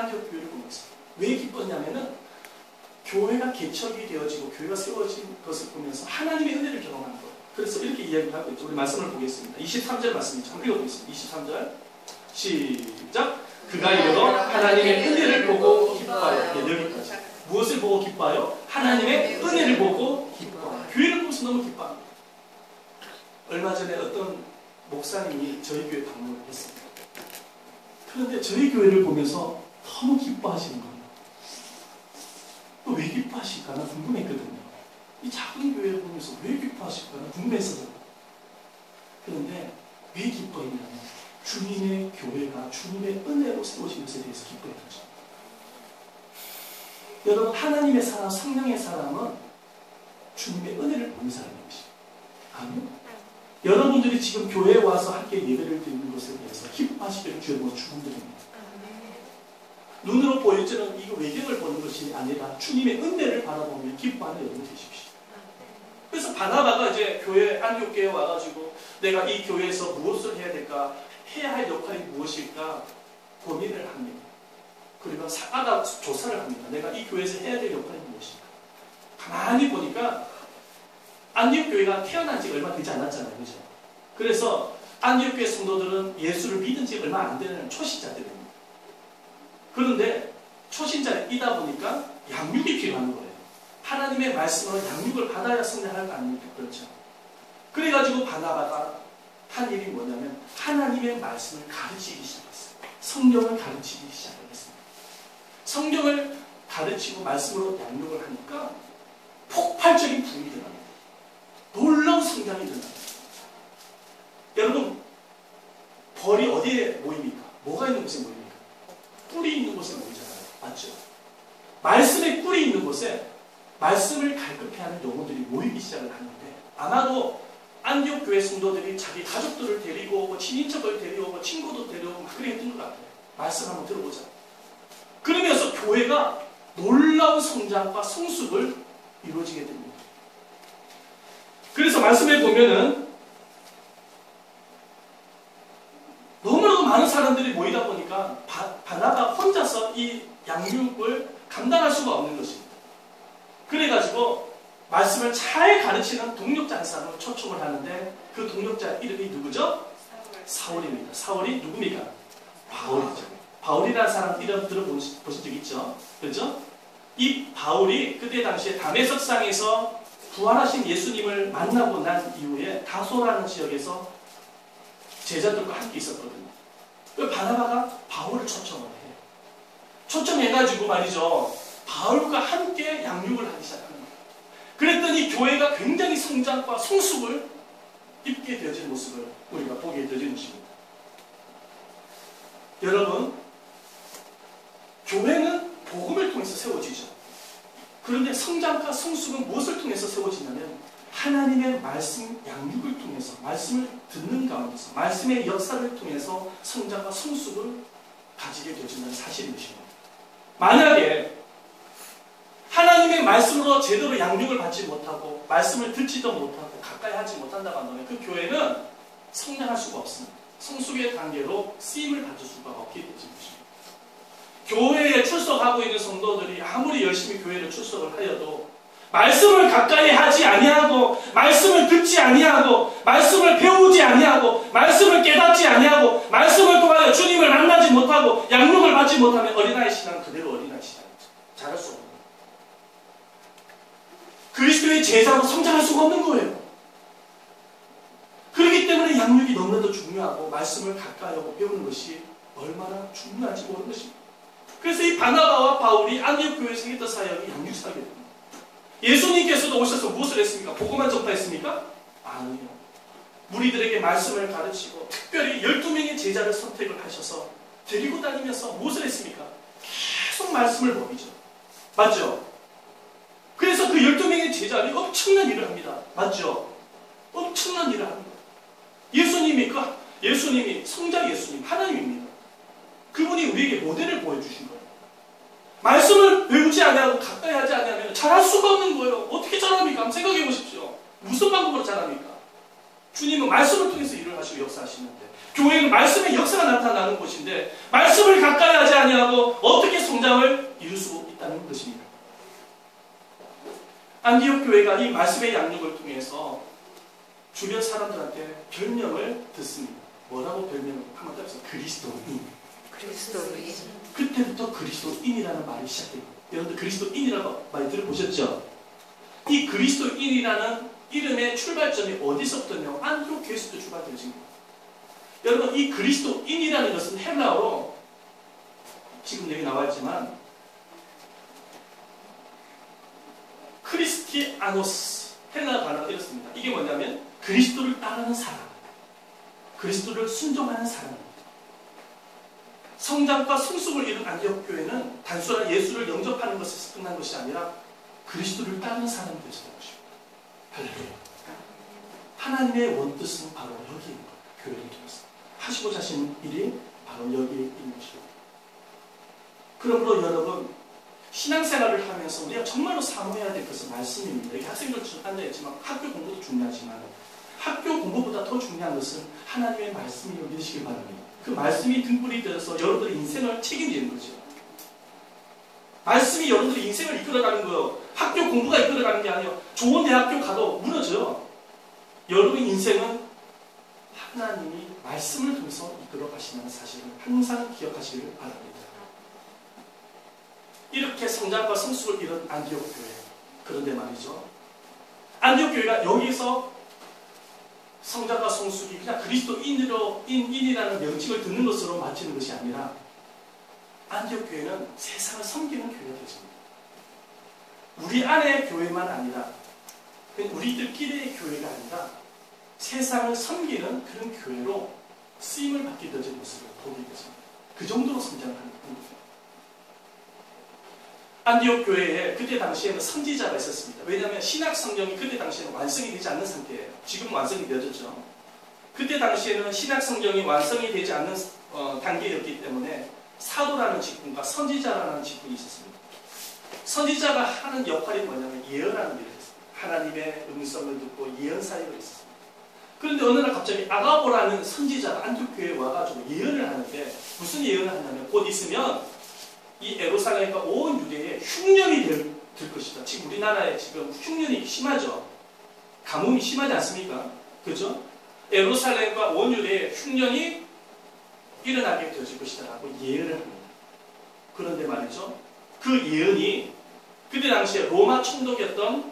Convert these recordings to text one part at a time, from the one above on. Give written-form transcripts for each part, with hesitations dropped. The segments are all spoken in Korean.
안디옥 교회를 보면서. 왜 기뻤냐면은 교회가 개척이 되어지고 교회가 세워진 것을 보면서 하나님의 은혜를 경험한 거예요. 그래서 이렇게 이야기를 하고 있죠. 우리 말씀을 보겠습니다. 23절 말씀이죠. 한번 읽어보겠습니다. 23절 시작. 그가 이르러 하나님의 은혜를 보고 기뻐하여. 네, 여기까지. 무엇을 보고 기뻐하여? 하나님의 은혜를 보고 기뻐하여. 교회를 보면서 너무 기뻐합니다. 얼마 전에 어떤 목사님이 저희 교회 방문을 했습니다. 그런데 저희 교회를 보면서 너무 기뻐하시는 거예요. 또 왜 기뻐하실까? 나 궁금했거든요. 이 작은 교회를 보면서 왜 기뻐하실까? 나 궁금했어요. 그런데 왜 기뻐했냐면 주님의 교회가 주님의 은혜로 세워진 것에 대해서 기뻐했던 거죠. 여러분, 하나님의 사람, 성령의 사람은 주님의 은혜를 보는 사람인 것이에요. 아니요? 여러분들이 지금 교회에 와서 함께 예배를 드리는 것에 대해서 기뻐하시기를 주의 뭐 축원드립니다. 눈으로 보일지는 이거 외경을 보는 것이 아니라 주님의 은혜를 바라보며 기뻐하는 여러분 되십시오. 그래서 바나바가 이제 교회 안디옥 교회에 와가지고 내가 이 교회에서 무엇을 해야 될까, 해야 할 역할이 무엇일까 고민을 합니다. 그리고 사가다 조사를 합니다. 내가 이 교회에서 해야 될 역할이 무엇일까. 가만히 보니까 안디옥 교회가 태어난 지 얼마 되지 않았잖아요, 그죠? 그래서 안디옥 교회 성도들은 예수를 믿은 지 얼마 안 되는 초신자들입니다. 그런데 초신자이다 보니까 양육이 필요한 거예요. 하나님의 말씀으로 양육을 받아야 성장할 거 아닙니까? 그렇죠? 그래가지고 바나바가 한 일이 뭐냐면 하나님의 말씀을 가르치기 시작했어요. 성경을 가르치기 시작했습니다. 성경을 가르치고 말씀으로 양육을 하니까 폭발적인 부흥이 일어납니다. 놀라운 성장이 일어납니다. 여러분, 벌이 어디에 모입니까? 뭐가 있는 곳에 모입니까? 꿀이 있는 곳에 모이잖아요. 맞죠? 말씀의 꿀이 있는 곳에 말씀을 갈급해하는 영혼들이 모이기 시작을 하는데 아마도 안디옥 교회 성도들이 자기 가족들을 데리고 오고 친인척을 데려오고 친구도 데려오고 막 그래 했던 것 같아요. 말씀 한번 들어보자. 그러면서 교회가 놀라운 성장과 성숙을 이루어지게 됩니다. 그래서 말씀에 보면은 너무나도 많은 사람들이 모이다 보니까 바나바 혼자서 이 양육을 감당할 수가 없는 것입니다. 그래가지고 말씀을 잘 가르치는 동력자 한 사람을 초청을 하는데 그 동력자 이름이 누구죠? 사울입니다. 사울이 누굽니까? 바울이죠. 바울이라는 사람 이름 들어보신 적 있죠? 그렇죠? 이 바울이 그때 당시에 다메섹상에서 부활하신 예수님을 만나고 난 이후에 다소라는 지역에서 제자들과 함께 있었거든요. 그 바나바가 바울을 초청을 해요. 초청해가지고 말이죠. 바울과 함께 양육을 하기 시작합니다. 그랬더니 교회가 굉장히 성장과 성숙을 입게 되어진 모습을 우리가 보게 되어진 것입니다. 여러분, 교회는 복음을 통해서 세워지죠. 그런데 성장과 성숙은 무엇을 통해서 세워지냐면 하나님의 말씀 양육을 통해서 말씀을 듣는 가운데서 말씀의 역사를 통해서 성장과 성숙을 가지게 되어진다는 사실인 것입니다. 만약에 하나님의 말씀으로 제대로 양육을 받지 못하고 말씀을 듣지도 못하고 가까이 하지 못한다고 한다면 그 교회는 성장할 수가 없습니다. 성숙의 단계로 쓰임을 받을 수가 없게 되는 것입니다. 교회에 출석하고 있는 성도들이 아무리 열심히 교회를 출석을 하여도 말씀을 가까이 하지 아니하고 말씀을 듣지 아니하고 말씀을 배우지 아니하고 말씀을 깨닫지 아니하고 말씀을 통하여 주님을 만나지 못하고 양육을 받지 못하면 어린아이 신앙은 그대로 어린아이 신앙이죠. 자랄 수 없는 거예요. 그리스도의 제자로 성장할 수가 없는 거예요. 그렇기 때문에 양육이 너무나도 중요하고 말씀을 가까이 하고 배우는 것이 얼마나 중요한지 모르는 것입니다. 그래서 이 바나바와 바울이 안디옥 교회에서 했던 사역이 양육 사역입니다. 예수님께서도 오셔서 무엇을 했습니까? 복음만 전파했습니까? 아니요. 무리들에게 말씀을 가르치고 특별히 12명의 제자를 선택을 하셔서 데리고 다니면서 무엇을 했습니까? 계속 말씀을 먹이죠. 맞죠? 그래서 그 12명의 제자들이 엄청난 일을 합니다. 맞죠? 엄청난 일을 합니다. 예수님이 성자 예수님, 하나님입니다. 그분이 우리에게 모델을 보여주신 거예요. 말씀을 배우지 아니하고 가까이 하지 아니하면 잘할 수가 없는 거예요. 어떻게 잘합니까? 한번 생각해 보십시오. 무슨 방법으로 잘합니까? 주님은 말씀을 통해서 일을 하시고 역사하시는데, 교회는 말씀의 역사가 나타나는 곳인데 말씀을 가까이 하지 아니하고 어떻게 성장을 이룰 수 있다는 것입니다. 안디옥 교회가 이 말씀의 양육을 통해서 주변 사람들한테 별명을 듣습니다. 뭐라고 별명을 한번 따라서 그리스도인. 그리스도인. 그때부터 그리스도인이라는 말이 시작됩니다. 여러분들 그리스도인이라고 많이 들어보셨죠? 이 그리스도인이라는 이름의 출발점이 어디서부터냐? 안디옥 교회에서부터 출발되어진 거예요. 여러분, 이 그리스도인이라는 것은 헬라어로 지금 여기 나와 있지만 크리스티아노스, 헬라어 단어가 이렇습니다. 이게 뭐냐면 그리스도를 따르는 사람, 그리스도를 순종하는 사람입니다. 성장과 성숙을 이룬 안디옥 교회는 단순한 예수를 영접하는 것에서 끝난 것이 아니라 그리스도를 따르는 사람이 되었다는 것입니다. 할렐루야. 하나님의 원뜻은 바로 여기 있는 거예요. 교회를 통해서 하시고자 하시는 일이 바로 여기에 있는 것입니다. 그러므로 여러분, 신앙생활을 하면서 우리가 정말로 사모해야 될 것은 말씀입니다. 여기 학생들 앉아있지만 학교 공부도 중요하지만 학교 공부보다 더 중요한 것은 하나님의 말씀이라고 믿으시길 바랍니다. 그 말씀이 등불이 되어서 여러분들의 인생을 책임지는 거죠. 말씀이 여러분들의 인생을 이끌어가는 거예요. 학교 공부가 이끌어가는 게 아니에요. 좋은 대학교 가도 무너져요. 여러분의 인생은 하나님이 말씀을 통해서 이끌어 가신다는 사실을 항상 기억하시길 바랍니다. 이렇게 성장과 성숙을 이룬 안디옥 교회. 그런데 말이죠, 안디옥 교회가 여기서 성장과 성숙이 그냥 그리스도인이라는 명칭을 듣는 것으로 마치는 것이 아니라 안디옥 교회는 세상을 섬기는 교회가 되었습니다. 우리 안의 교회만 아니라 우리들끼리의 교회가 아니라 세상을 섬기는 그런 교회로 쓰임을 받게 되어진 모습을 보게 되었습니다. 그 정도로 성장하는 겁니다. 안디옥 교회에 그때 당시에는 선지자가 있었습니다. 왜냐하면 신약 성경이 그때 당시에는 완성이 되지 않는 상태예요. 지금은 완성이 되어졌죠. 그때 당시에는 신약 성경이 완성이 되지 않는 단계였기 때문에 사도라는 직분과 선지자라는 직분이 있었습니다. 선지자가 하는 역할이 뭐냐면 예언하는 일을 했습니다. 하나님의 음성을 듣고 예언사역을 했습니다. 그런데 어느 날 갑자기 아가보라는 선지자가 안디옥 교회에 와가지고 예언을 하는데, 무슨 예언을 하냐면 곧 있으면 이 예루살렘과 온 유대에 흉년이 될 것이다. 지금 우리나라에 지금 흉년이 심하죠. 가뭄이 심하지 않습니까? 그죠? 예루살렘과 온 유대에 흉년이 일어나게 되어질 것이다 라고 예언을 합니다. 그런데 말이죠, 그 예언이 그때 당시에 로마 총독이었던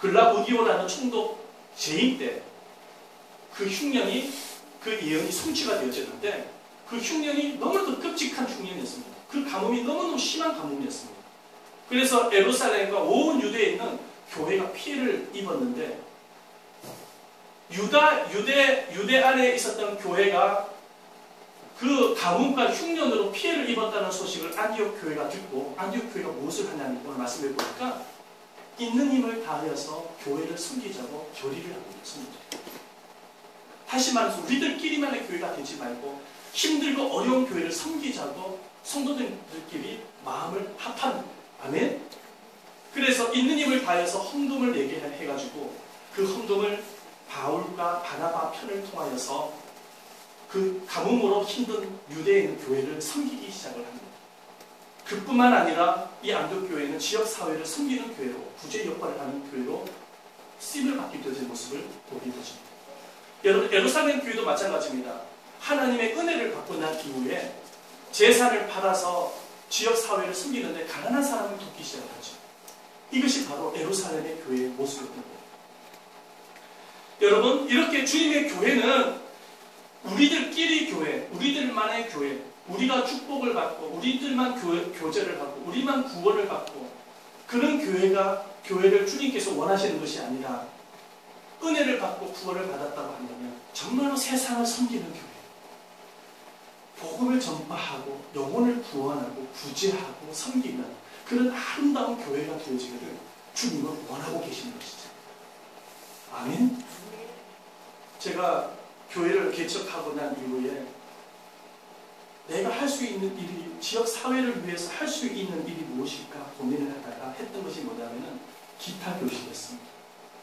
글라우디오라는 총독 재임 때 그 흉년이, 그 예언이 성취가 되어졌는데 그 흉년이 너무나도 끔찍한 흉년이었습니다. 그 가뭄이 너무너무 심한 가뭄이었습니다. 그래서 예루살렘과 온 유대에 있는 교회가 피해를 입었는데, 유대 안에 있었던 교회가 그 가뭄과 흉년으로 피해를 입었다는 소식을 안디옥 교회가 듣고, 안디옥 교회가 무엇을 하냐면 오늘 말씀해 보니까 있는 힘을 다하여서 교회를 섬기자고 결의를 하고 있습니다. 다시 말해서 우리들끼리만의 교회가 되지 말고 힘들고 어려운 교회를 섬기자고 성도들끼리 마음을 합하는 거예요. 아멘? 그래서 있는 힘을 다해서 헌금을 내게 해가지고 그 헌금을 바울과 바나바 편을 통하여서 그 가뭄으로 힘든 유대에 있는 교회를 섬기기 시작을 합니다. 그뿐만 아니라 이 안디옥 교회는 지역사회를 섬기는 교회로, 구제 역할을 하는 교회로 쓰임을 받게 되어진 모습을 보게 되십니다. 여러분, 예루살렘 교회도 마찬가지입니다. 하나님의 은혜를 받고 난 이후에 재산을 팔아서 지역사회를 섬기는데 가난한 사람을 돕기 시작하죠. 이것이 바로 예루살렘의 교회의 모습이었던 거예요. 여러분, 이렇게 주님의 교회는 우리들끼리 교회, 우리들만의 교회, 우리가 축복을 받고 우리들만 교제를 하고 우리만 구원을 받고 그런 교회를 주님께서 원하시는 것이 아니라 은혜를 받고 구원을 받았다고 한다면 정말로 세상을 섬기는 교회, 복음을 전파하고 영혼을 구원하고 구제하고 섬기는 그런 아름다운 교회가 되어지기를 주님은 원하고 계시는 것이죠. 아멘? 제가 교회를 개척하고 난 이후에 내가 할 수 있는 일이, 지역 사회를 위해서 할 수 있는 일이 무엇일까 고민을 하다가 했던 것이 뭐냐면은 기타 교실이었습니다.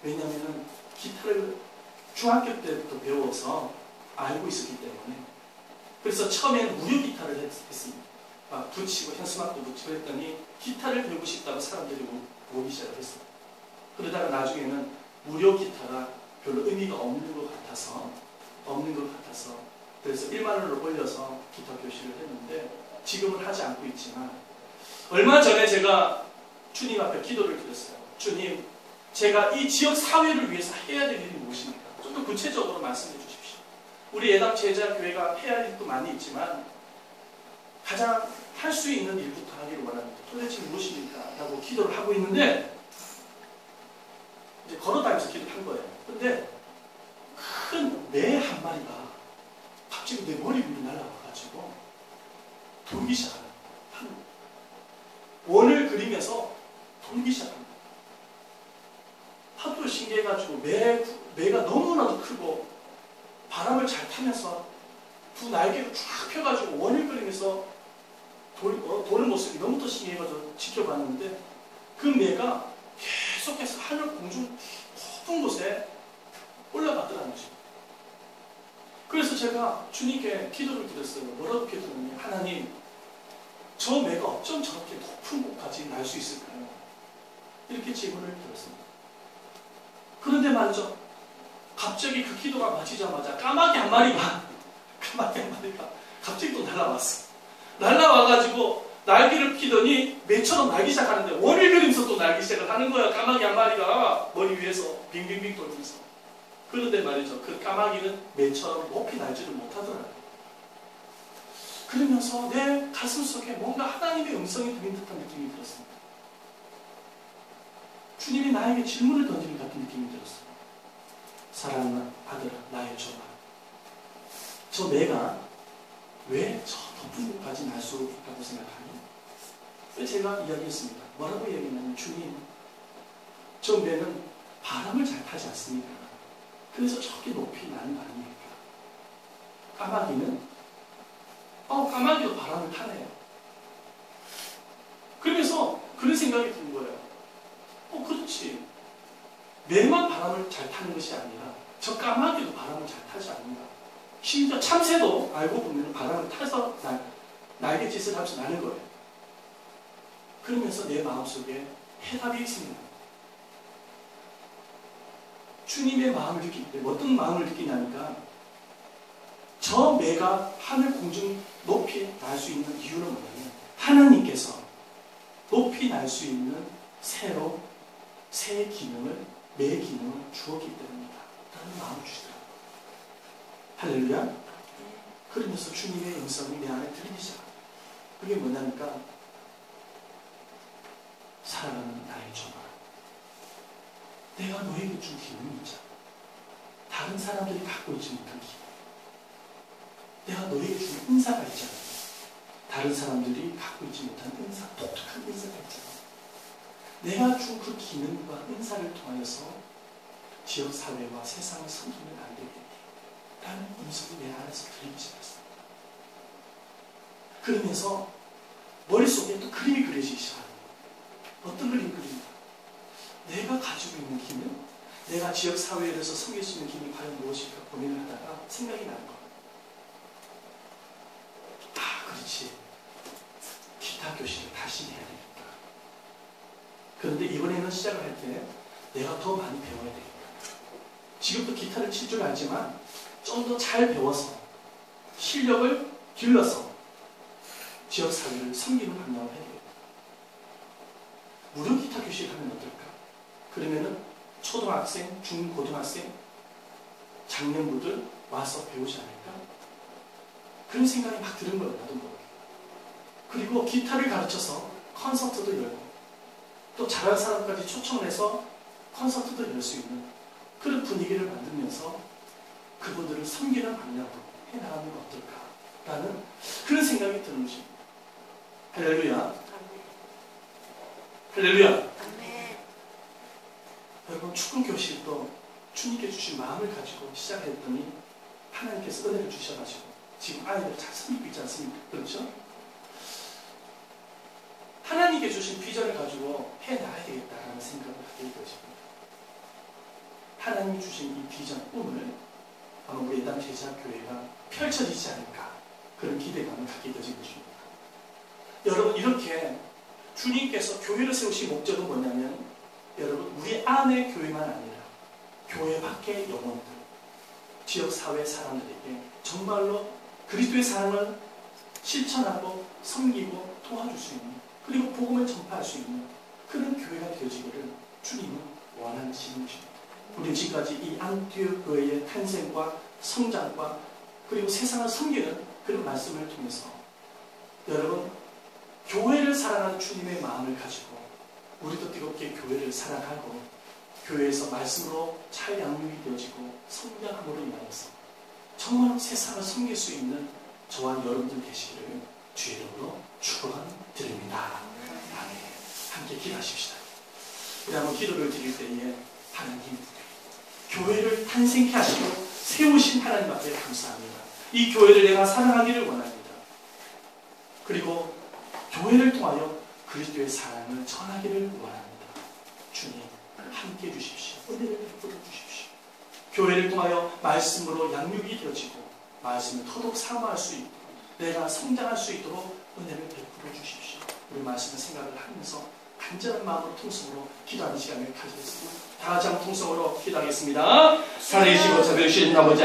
왜냐하면은 기타를 중학교 때부터 배워서 알고 있었기 때문에 그래서 처음에는 무료 기타를 했습니다. 막 붙이고 현수막도 붙이고 했더니 기타를 배우고 싶다고 사람들이 오기 시작을 했어요. 그러다가 나중에는 무료 기타가 별로 의미가 없는 것 같아서 그래서 1만 원을 올려서 기타 교실을 했는데 지금은 하지 않고 있지만 얼마 전에 제가 주님 앞에 기도를 드렸어요. 주님, 제가 이 지역 사회를 위해서 해야 될 일이 무엇입니까? 좀 더 구체적으로 말씀해 주십시오. 우리 예당 제자교회가 해야 할 일도 많이 있지만 가장 할 수 있는 일부터 하기를 원합니다. 도대체 무엇입니까? 라고 기도를 하고 있는데 이제 걸어다니면서 기도를 한 거예요. 근데 큰 매 한 마리가 갑자기 내 머리 위로 날아와가지고 돌기 시작하는 거예요. 원을 그리면서 돌기 시작합니다. 하도 신기해가지고 매가 너무나도 크고 바람을 잘 타면서 두 날개를 쫙 펴가지고 원을 그리면서 도는 모습이 너무도 신기해가지고 지켜봤는데 그 매가 계속해서 하늘 공중 높은 곳에 올라가더라는 거죠. 그래서 제가 주님께 기도를 드렸어요. 뭐라고 기도했냐면 하나님, 저 매가 어쩜 저렇게 높은 곳까지 날 수 있을까요? 이렇게 질문을 드렸습니다. 그런데 말이죠. 갑자기 그 기도가 마치자마자 까마귀 한 마리가 갑자기 또 날아왔어. 날아와가지고 날개를 피더니 매처럼 날기 시작하는데 원을 그리면서 또 날기 시작을 하는 거야. 까마귀 한 마리가 머리 위에서 빙빙빙 돌면서. 그런데 말이죠. 그 까마귀는 매처럼 높이 날지를 못하더라고요. 그러면서 내 가슴 속에 뭔가 하나님의 음성이 들린 듯한 느낌이 들었습니다. 주님이 나에게 질문을 던지는 같은 느낌이 들었어요. 사랑하는 아들아, 나의 조카. 저 매가 왜 저 높은 곳까지 날 수 있다고 생각하니? 제가 이야기했습니다. 뭐라고 이야기했냐면 주님, 저 매는 바람을 잘 타지 않습니까? 그래서 저렇게 높이 나는 거 아닙니까? 까마귀는 까마귀도 바람을 타네요. 그러면서 그런 생각이 든 거예요. 그렇지. 매만 바람을 잘 타는 것이 아니라 저 까마귀도 바람을 잘 타지 않는다. 심지어 참새도 알고 보면 바람을 타서 날갯짓을 하면서 나는 거예요. 그러면서 내 마음속에 해답이 생깁니다. 주님의 마음을 느낄 때 어떤 마음을 느끼냐니까 저 매가 하늘 공중 높이 날 수 있는 이유는 뭐냐면 하나님께서 높이 날 수 있는 새 기능을, 매 기능을 주었기 때문이다 라는 마음을 주시더라고요. 할렐루야. 그러면서 주님의 음성이 내 안에 들리기 시작합니다. 그게 뭐냐니까 사랑하는 나의 종아, 내가 너에게 준 기능이 있잖아. 다른 사람들이 갖고 있지 못한 기능. 내가 너에게 준 은사가 있잖아. 다른 사람들이 갖고 있지 못한 은사, 독특한 은사가 있잖아. 내가 준 그 기능과 은사를 통하여서 지역사회와 세상을 섬기면 안 되겠니? 라는 음성이 내 안에서 들리기 시작했습니다. 그러면서 머릿속에 또 그림이 그려지기 시작합니다. 어떤 그림 그립니까? 내가 가지고 있는 기능, 내가 지역사회에서 섬길 수 있는 기능이 과연 무엇일까 고민을 하다가 생각이 나는 겁니다. 그렇지. 기타 교실을 다시 해야 되겠다. 그런데 이번에는 시작을 할 때 내가 더 많이 배워야 되겠다. 지금도 기타를 칠 줄 알지만 좀 더 잘 배워서 실력을 길러서 지역사회를 섬기는 방향을 해야 되겠다. 무료 기타 교실 하면 어떨까? 그러면은 초등학생, 중고등학생, 장년부들 와서 배우지 않을까? 그런 생각이 막 드는 거예요. 나도 모르게. 그리고 기타를 가르쳐서 콘서트도 열고 또 잘하는 사람까지 초청을 해서 콘서트도 열 수 있는 그런 분위기를 만들면서 그분들을 섬기는 방향으로 해나가는 건 어떨까라는 그런 생각이 드는 것입니다. 할렐루야. 할렐루야. 여러분, 축구 교실도 주님께 주신 마음을 가지고 시작했더니 하나님께서 은혜를 주셔가지고 지금 아이들 잘 섬기고 있지 않습니까? 그렇죠? 하나님께 주신 비전을 가지고 해나가야 되겠다라는 생각을 갖게 되어집니다. 하나님이 주신 이 비전, 꿈을 아마 우리 예담 제자교회가 펼쳐지지 않을까 그런 기대감을 갖게 되신 것입니다. 여러분 이렇게 주님께서 교회를 세우신 목적은 뭐냐면 여러분 우리 안의 교회만 아니라 교회 밖의 영혼들, 지역사회 사람들에게 정말로 그리스도의 사랑을 실천하고 섬기고 도와줄 수 있는 그리고 복음을 전파할 수 있는 그런 교회가 되어지기를 주님은 원하시는 것입니다. 우리는 지금까지 이 안티옥 교회의 탄생과 성장과 그리고 세상을 섬기는 그런 말씀을 통해서 여러분 교회를 사랑하는 주님의 마음을 가지고 우리도 뜨겁게 교회를 사랑하고 교회에서 말씀으로 잘 양육이 되어지고 성장함으로 인하여서 정말 세상을 섬길 수 있는 저와 여러분들 되시기를 주의 이름으로 축원드립니다. 아멘. 함께 기도하십시다. 우리 한번 기도를 드릴 때에 하나님 교회를 탄생케 하시고 세우신 하나님 앞에 감사합니다. 이 교회를 내가 사랑하기를 원합니다. 그리고 교회를 통하여 그리스도의 사랑을 전하기를 원합니다. 주님 함께 해주십시오. 은혜를 베풀어 주십시오. 교회를 통하여 말씀으로 양육이 되어지고 말씀을 더더욱 사모할 수 있도록 내가 성장할 수 있도록 은혜를 베풀어 주십시오. 우리 말씀을 생각을 하면서 간절한 마음으로 통성으로 기도하는 시간을 가지겠습니다. 다 같이 한번 통성으로 기도하겠습니다. 살아계시고 자비로우신 아버지